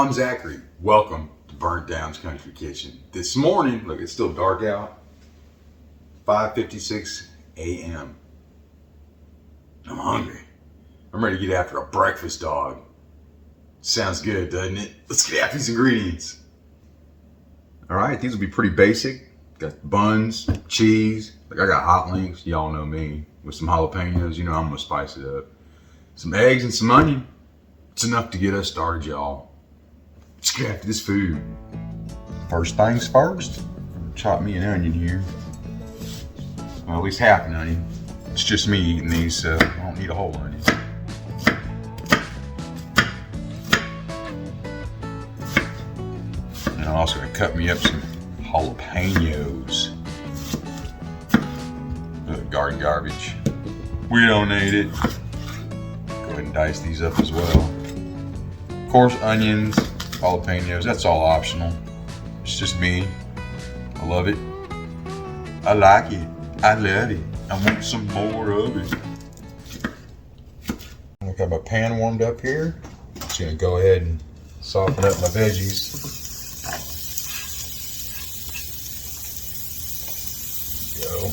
I'm Zachary. Welcome to Burnt Downs Country Kitchen. This morning, look, it's still dark out. 5:56 a.m. I'm hungry. I'm ready to get after a breakfast dog. Sounds good, doesn't it? Let's get after these ingredients. All right, these will be pretty basic. Got buns, cheese. Like I got hot links. Y'all know me. With some jalapenos, you know I'm gonna spice it up. Some eggs and some onion. It's enough to get us started, y'all. Let's get after this food. First things first, chop me an onion here. Well, at least half an onion. It's just me eating these, so I don't need a whole onion. And I'm also gonna cut me up some jalapenos. Garden garbage. We don't need it. Go ahead and dice these up as well. Of course, onions, jalapenos, that's all optional. It's just me. I love it. I like it. I love it. I want some more of it. I've got my pan warmed up here. Just gonna go ahead and soften up my veggies. Go.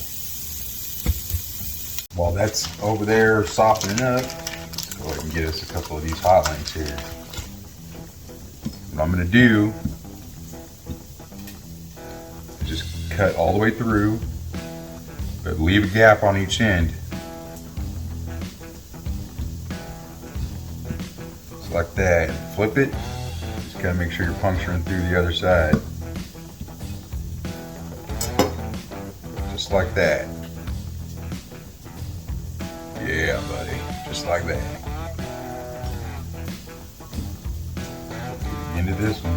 While that's over there softening up, let's go ahead and get us a couple of these hot links here. What I'm gonna do is just cut all the way through, but leave a gap on each end. Just like that. Flip it. Just gotta make sure you're puncturing through the other side. Just like that. Yeah, buddy. Just like that. Into this one.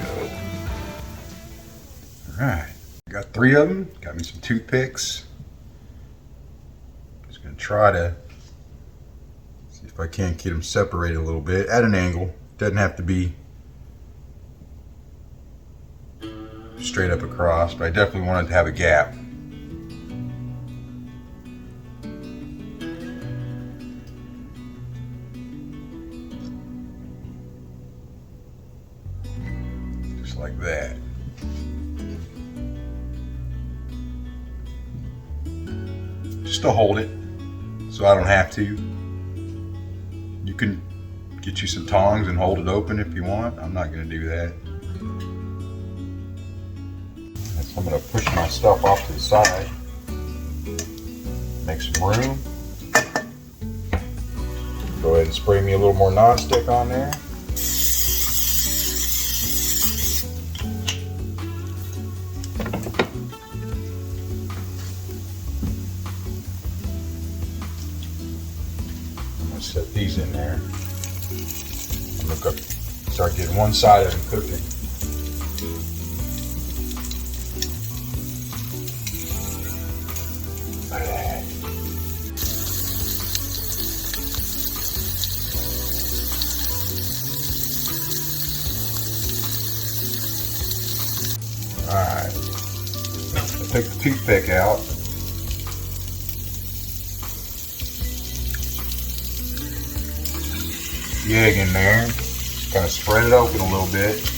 Go. All right. Got 3 of them. Got me some toothpicks. Just gonna try to see if I can't get them separated a little bit at an angle. Doesn't have to be straight up across, but I definitely wanted to have a gap. Just like that. Just to hold it so I don't have to. You can get you some tongs and hold it open if you want. I'm not going to do that. I'm going to push my stuff off to the side. Make some room. Go ahead and spray me a little more nonstick on there. I'm going to set these in there. I'm going to start getting one side of them cooking. Alright, take the toothpick out. The egg in there. Just kind of spread it open a little bit.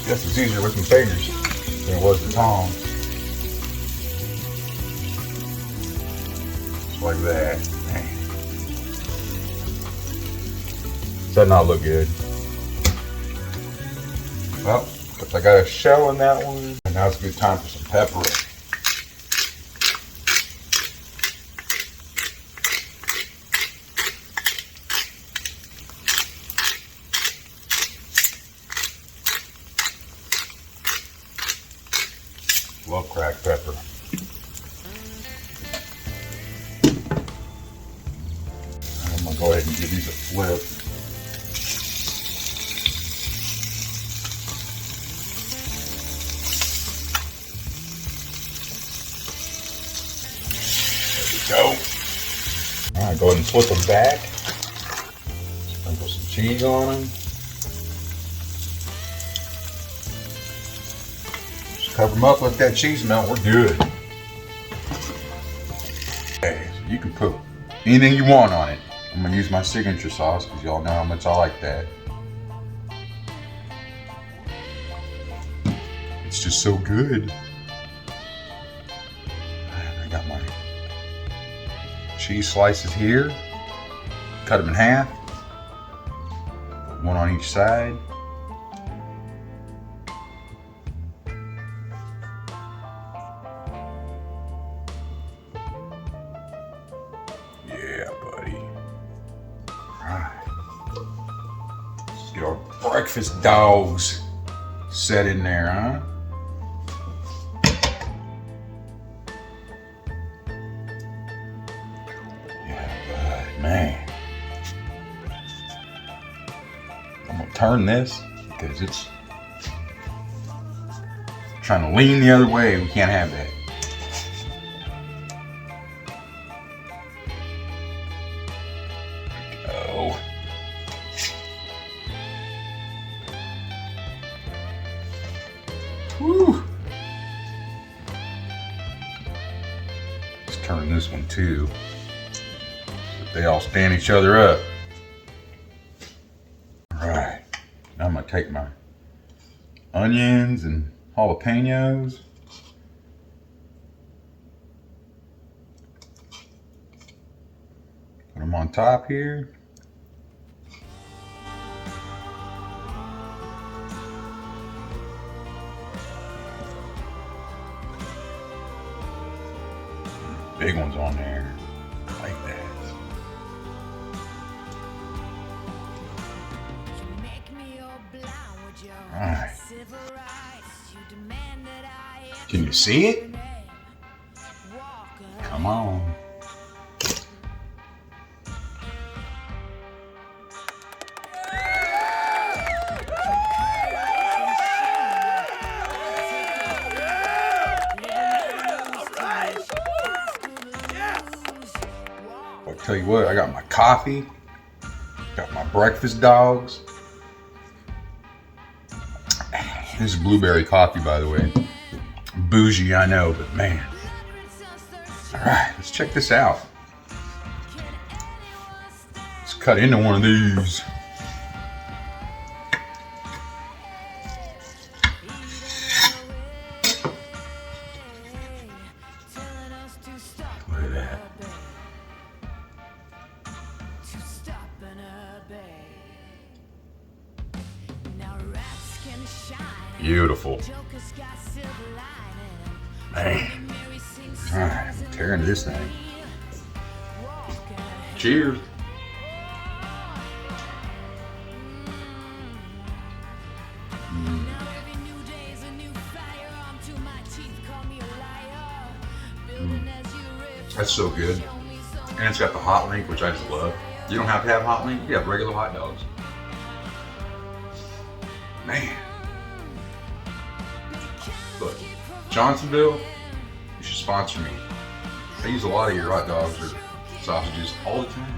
Guess it's easier with some fingers than it was the tongs. Just like that. Man. Does that not look good? Well, if I got a shell in that one, and now it's a good time for some pepper. Love cracked pepper. gonna go ahead and give these a flip. There we go. All right, go ahead and flip them back. Sprinkle some cheese on them. Just cover them up, let that cheese melt. We're good. Okay, so you can put anything you want on it. I'm gonna use my signature sauce because y'all know how much I like that. It's just so good. I got my cheese slices here. Cut them in half. One on each side. Yeah, buddy. Alright. Let's get our breakfast dogs set in there, huh? Yeah, bud, man. I'm gonna turn this because it's trying to lean the other way. We can't have that. Oh. Whew. Let's turn this one too. So they all stand each other up. All right. Now I'm gonna take my onions and jalapenos. Put them on top here. Big ones on there, like that. All right. Can you see it? Come on. I'll tell you what, I got my coffee, got my breakfast dogs. This is blueberry coffee, by the way. Bougie, I know, but man. All right, let's check this out. Let's cut into one of these. Look at that. Beautiful. Man. All right, tear into this thing. Cheers. That's so good. And it's got the hot link, which I just love. You don't have to have hot link, you have regular hot dogs. Man. Look, Johnsonville, you should sponsor me. I use a lot of your hot dogs or sausages all the time.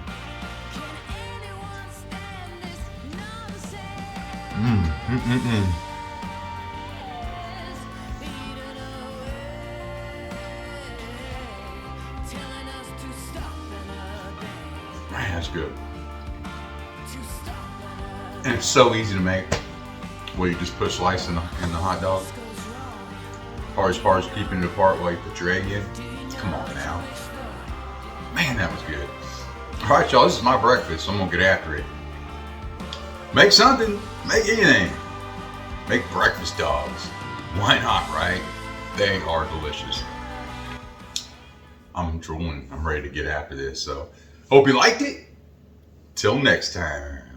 Man, that's good. And it's so easy to make. Where you just put slice in the hot dog. As far as keeping it apart while you put your egg in. Come on now. Man, that was good. Alright y'all, this is my breakfast, so I'm gonna get after it. Make something, make anything. Make breakfast dogs. Why not, right? They are delicious. I'm drooling, I'm ready to get after this, so hope you liked it. Till next time.